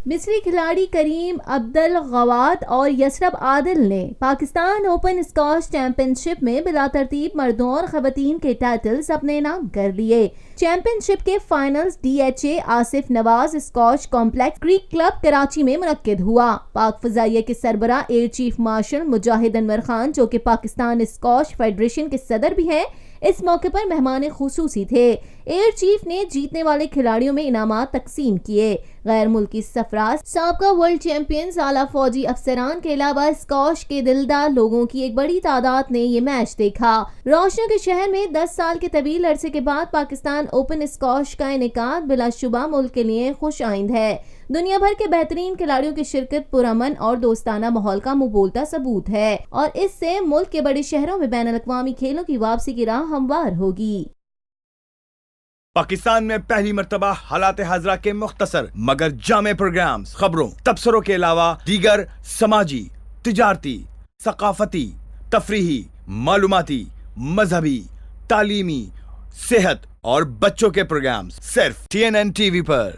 مصری کھلاڑی کریم عبدالغواد اور یسرب عادل نے پاکستان اوپن اسکواش چیمپئن شپ میں بلا ترتیب مردوں اور خواتین کے ٹائٹلز اپنے نام کر لیے۔ چیمپئن شپ کے finals D H A Asif Nawaz squash complex creek club Karachi میں منعقد ہوا۔ پاک فضائیہ کے سربراہ air chief marshal Mujahid Anwar Khan, جو کہ پاکستان اسکواش فیڈریشن کے صدر بھی ہیں، اس موقع پر مہمان خصوصی تھے۔ ایئر چیف نے جیتنے والے کھلاڑیوں میں انعامات تقسیم کیے۔ غیر ملکی سرفراز، سابقہ ورلڈ چیمپئنز، اعلیٰ فوجی افسران کے علاوہ اسکواش کے دلدار لوگوں کی ایک بڑی تعداد نے یہ میچ دیکھا۔ روشنیوں کے شہر میں 10 سال کے طویل عرصے کے بعد پاکستان اوپن اسکواش کا انعقاد بلا شبہ ملک کے لیے خوش آئند ہے۔ دنیا بھر کے بہترین کھلاڑیوں کی شرکت پرامن اور دوستانہ ماحول کا منہ بولتا ثبوت ہے، اور اس سے ملک کے بڑے شہروں میں بین الاقوامی کھیلوں کی واپسی کی راہ ہموار ہوگی۔ پاکستان میں پہلی مرتبہ حالات حاضرہ کے مختصر مگر جامع پروگرامز، خبروں، تبصروں کے علاوہ دیگر سماجی، تجارتی، ثقافتی، تفریحی، معلوماتی، مذہبی، تعلیمی، صحت اور بچوں کے پروگرامز صرف TNN TV پر۔